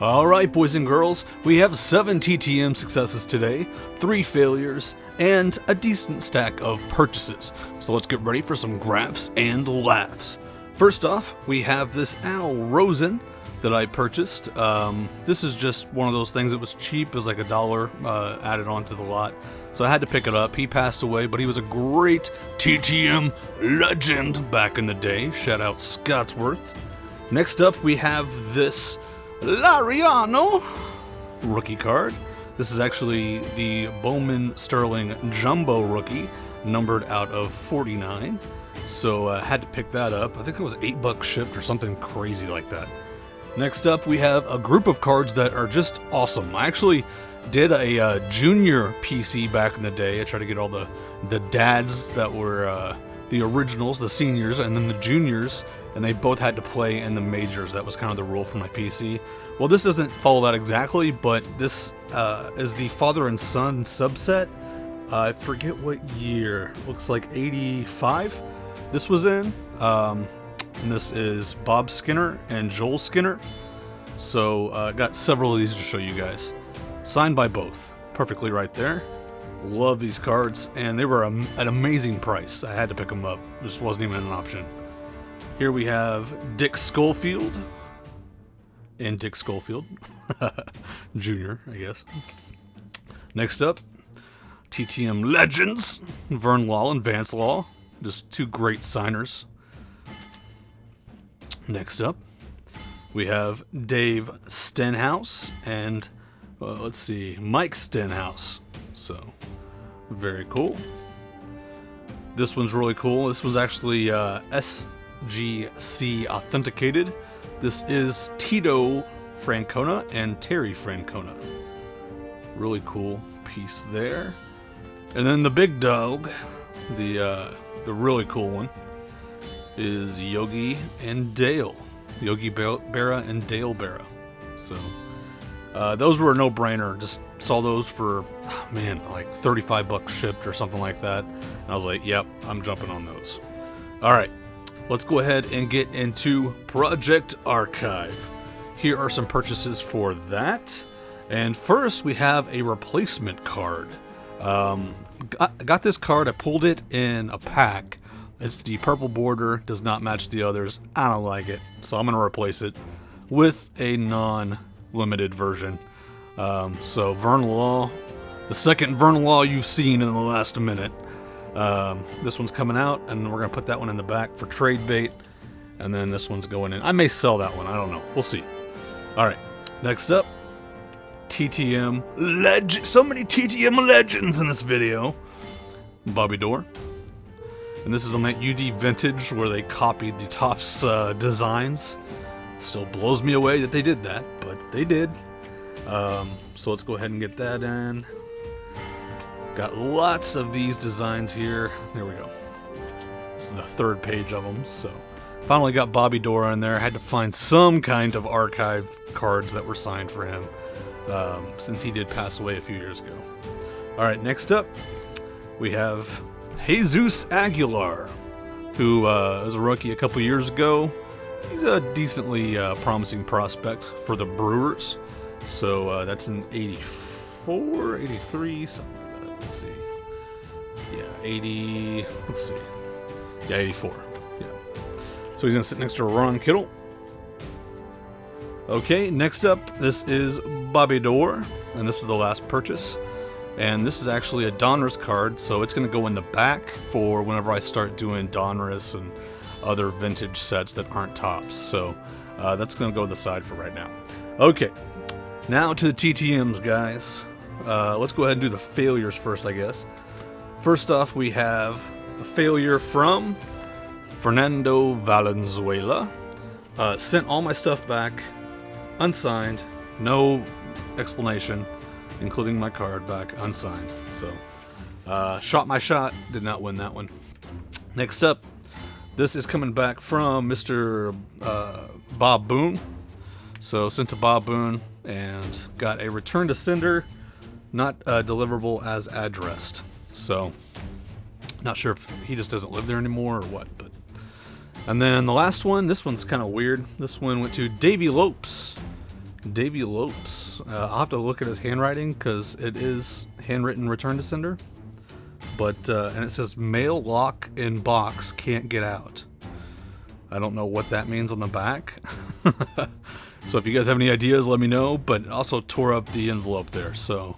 Alright, boys and girls, we have 7 TTM successes today, 3 failures, and a decent stack of purchases. So let's get ready for some graphs and laughs. First off, we have this Al Rosen that I purchased. This is just one of those things that was cheap. It was like $1 added onto the lot. So I had to pick it up. He passed away, but he was a great TTM legend back in the day. Shout out Scottsworth. Next up, we have this Lariano rookie card. This is actually the Bowman Sterling Jumbo rookie, numbered out of 49. So I had to pick that up. I think it was $8 shipped or something crazy like that. Next up, we have a group of cards that are just awesome. I actually did a junior PC back in the day. I tried to get all the dads that were the originals, the seniors, and then the juniors, and they both had to play in the majors. That was kind of the rule for my PC. Well, this doesn't follow that exactly, but this is the father and son subset. I forget what year. Looks like 85 this was in. And this is Bob Skinner and Joel Skinner. So I got several of these to show you guys. Signed by both. Perfectly right there. Love these cards, and they were an amazing price. I had to pick them up. This wasn't even an option. Here we have Dick Schofield. And Dick Schofield. Junior, I guess. Next up, TTM Legends. Vern Law and Vance Law. Just two great signers. Next up, we have Dave Stenhouse and, let's see, Mike Stenhouse. So, very cool. This one's really cool. This was actually SGC authenticated. This is Tito Francona and Terry Francona. Really cool piece there. And then the big dog, the really cool one, is Yogi and Dale. Yogi Berra and Dale Berra. So, those were a no-brainer. Just saw those for, like $35 shipped or something like that. And I was like, yep, I'm jumping on those. Alright, let's go ahead and get into Project Archive. Here are some purchases for that. And first, we have a replacement card. Got this card, I pulled it in a pack. It's the purple border, does not match the others. I don't like it, so I'm going to replace it with a non-limited version. So Vern Law, the second Vern Law you've seen in the last minute. This one's coming out, and we're going to put that one in the back for trade bait. And then this one's going in. I may sell that one, I don't know. We'll see. Alright, next up, TTM Legend. So many TTM legends in this video. Bobby Dorr. And this is on that UD Vintage where they copied the Topps designs. Still blows me away that they did that, but they did. So let's go ahead and get that in. Got lots of these designs here. There we go. This is the third page of them. So finally got Bobby Dorr in there. I had to find some kind of archive cards that were signed for him, since he did pass away a few years ago. Alright, next up, we have Jesus Aguilar, who was a rookie a couple years ago. He's a decently promising prospect for the Brewers. So that's an 84, 83, something like that. Let's see. Yeah, 80, let's see. Yeah, 84. Yeah. So he's going to sit next to Ron Kittle. Okay, next up, this is Bobby Dorr, and this is the last purchase. And this is actually a Donruss card, so it's going to go in the back for whenever I start doing Donruss and other vintage sets that aren't Topps. So that's going to go to the side for right now. Okay, now to the TTMs, guys. Let's go ahead and do the failures first, I guess. First off, we have a failure from Fernando Valenzuela. Sent all my stuff back, unsigned, no explanation, including my card back unsigned. So, shot my shot, did not win that one. Next up, this is coming back from Mr. Bob Boone. So, sent to Bob Boone and got a return to sender, not deliverable as addressed. So, not sure if he just doesn't live there anymore or what. But, and then the last one, this one's kind of weird. This one went to Davey Lopes. Davy Lopes. I'll have to look at his handwriting because it is handwritten return to sender. But, and it says mail lock in box can't get out. I don't know what that means on the back. So if you guys have any ideas, let me know. But it also tore up the envelope there. So,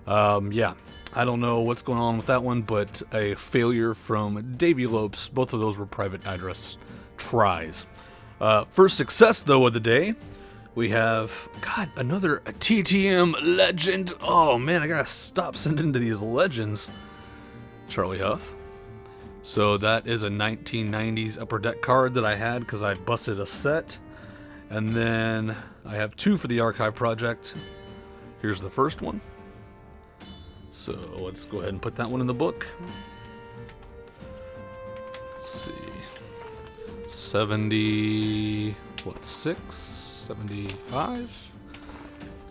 yeah. I don't know what's going on with that one, but a failure from Davy Lopes. Both of those were private address tries. First success, though, of the day. We have, God, another TTM legend. Oh, man, I gotta stop sending to these legends. Charlie Huff. So that is a 1990s Upper Deck card that I had because I busted a set. And then I have 2 for the archive project. Here's the first one. So let's go ahead and put that one in the book. Let's see. 75?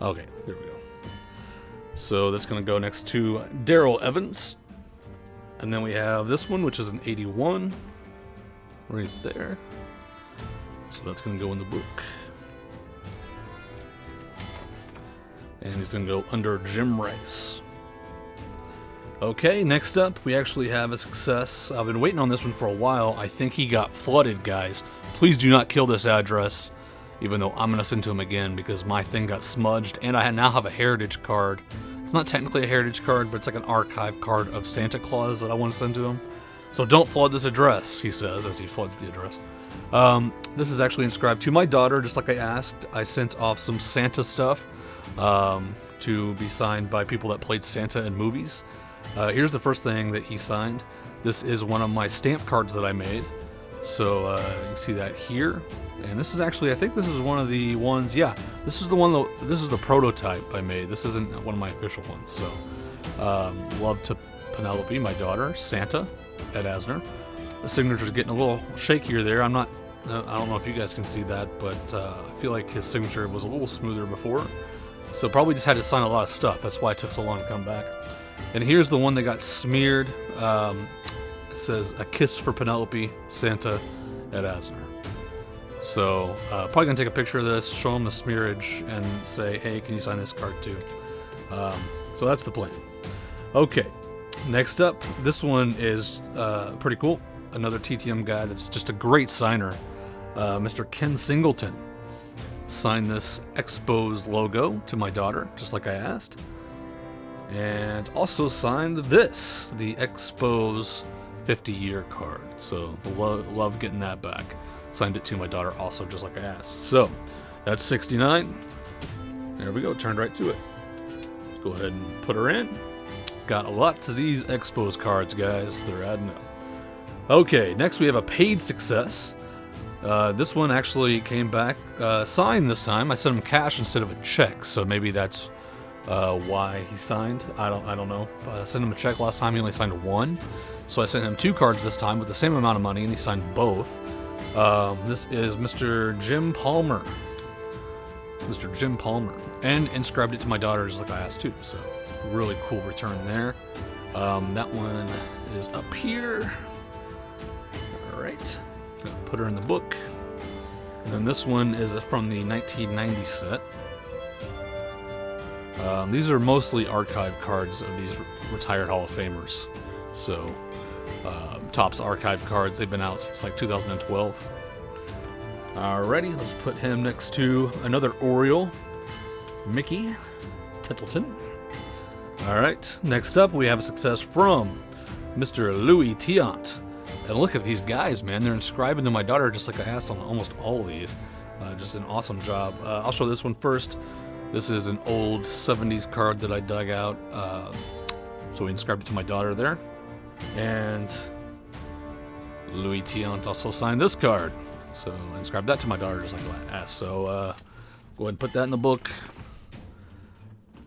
Okay, there we go. So that's going to go next to Daryl Evans. And then we have this one, which is an 81. Right there. So that's going to go in the book. And he's going to go under Jim Rice. Okay, next up, we actually have a success. I've been waiting on this one for a while. I think he got flooded, guys. Please do not kill this address, even though I'm going to send to him again because my thing got smudged, and I now have a heritage card. It's not technically a heritage card, but it's like an archive card of Santa Claus that I want to send to him. So don't flood this address, he says, as he floods the address. This is actually inscribed to my daughter, just like I asked. I sent off some Santa stuff to be signed by people that played Santa in movies. Here's the first thing that he signed. This is one of my stamp cards that I made. So you can see that here. And this is actually, I think this is one of the ones, yeah, this is the one, this is the prototype I made. This isn't one of my official ones. So love to Penelope, my daughter, Santa, Ed Asner. The signature's getting a little shakier there. I don't know if you guys can see that, but I feel like his signature was a little smoother before. So probably just had to sign a lot of stuff. That's why it took so long to come back. And here's the one that got smeared. It says, "A kiss for Penelope, Santa, Ed Asner." So probably going to take a picture of this, show him the smearage, and say, hey, can you sign this card too? So that's the plan. Okay, next up, this one is pretty cool. Another TTM guy that's just a great signer. Mr. Ken Singleton signed this Expos logo to my daughter, just like I asked. And also signed this, the Expos 50-year card. So love getting that back. Signed it to my daughter also, just like I asked. So that's 69. There we go, turned right to it. Let's go ahead and put her in. Got lots of these Expos cards, guys. They're adding up. Okay, next we have a paid success. This one actually came back signed this time. I sent him cash instead of a check, so maybe that's why he signed. I don't know. I sent him a check last time. He only signed 1, so I sent him 2 cards this time with the same amount of money, and he signed both. This is Mr. Jim Palmer. Mr. Jim Palmer, and inscribed it to my daughter just like I asked too. So really cool return there. That one is up here. All right, gonna put her in the book. And then this one is from the 1990 set. These are mostly archive cards of these retired Hall of Famers. So, Topps archive cards, they've been out since like 2012. Alrighty, let's put him next to another Oriole, Mickey Tettleton. Alright, next up we have a success from Mr. Louis Tiante. And look at these guys, man, they're inscribing to my daughter just like I asked on almost all of these. Just an awesome job. I'll show this one first. This is an old 70s card that I dug out. So we inscribed it to my daughter there. And Louis Tiante also signed this card. So I inscribed that to my daughter just like I asked. So go ahead and put that in the book.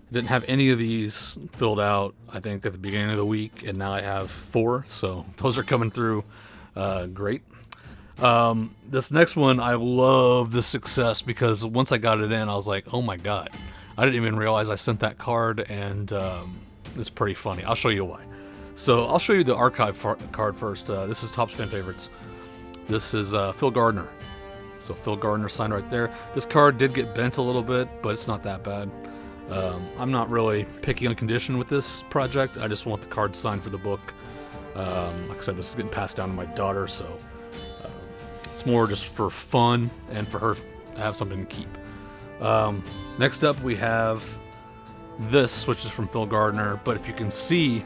I didn't have any of these filled out, I think, at the beginning of the week. And now I have 4. So those are coming through great. This next one, I love the success because once I got it in, I was like, oh my God, I didn't even realize I sent that card, and it's pretty funny. I'll show you why. So I'll show you the archive card first. This is Topps Fan Favorites. This is Phil Gardner. So Phil Gardner signed right there. This card did get bent a little bit, but it's not that bad. I'm not really picky on condition with this project. I just want the card signed for the book. Like I said, this is getting passed down to my daughter, so it's more just for fun and for her to have something to keep. Next up, we have this, which is from Phil Gardner, but if you can see,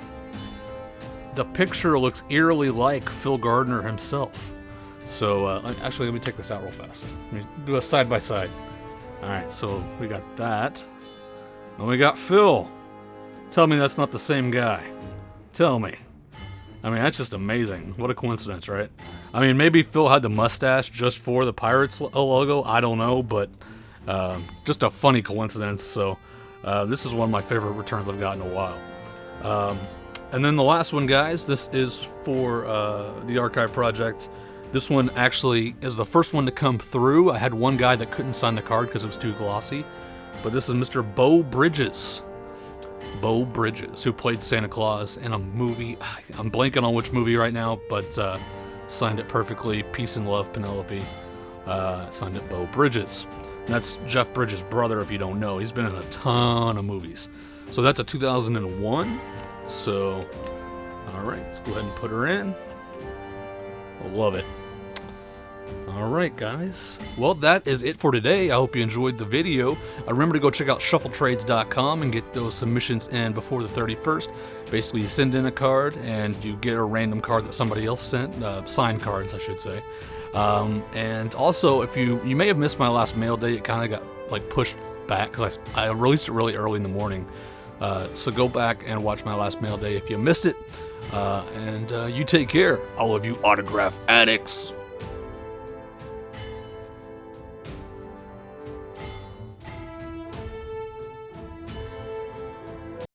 the picture looks eerily like Phil Gardner himself. So, actually, let me take this out real fast. Let me do a side by side. Alright, so we got that. And we got Phil. Tell me that's not the same guy. Tell me. I mean, that's just amazing. What a coincidence, right? I mean, maybe Phil had the mustache just for the Pirates logo. I don't know, but just a funny coincidence. So, this is one of my favorite returns I've gotten in a while. And then the last one, guys, this is for the Archive Project. This one actually is the first one to come through. I had one guy that couldn't sign the card because it was too glossy. But this is Mr. Beau Bridges. Beau Bridges, who played Santa Claus in a movie. I'm blanking on which movie right now, but signed it perfectly. Peace and Love, Penelope. Signed it Beau Bridges. And that's Jeff Bridges' brother, if you don't know. He's been in a ton of movies. So that's a 2001. So, alright, let's go ahead and put her in. I love it. Alright, guys. Well, that is it for today. I hope you enjoyed the video. Remember to go check out shuffletrades.com and get those submissions in before the 31st. Basically, you send in a card and you get a random card that somebody else sent. Signed cards, I should say. And also, if you may have missed my last mail day, it kind of got like pushed back because I released it really early in the morning. So go back and watch my last mail day if you missed it. And you take care, all of you autograph addicts.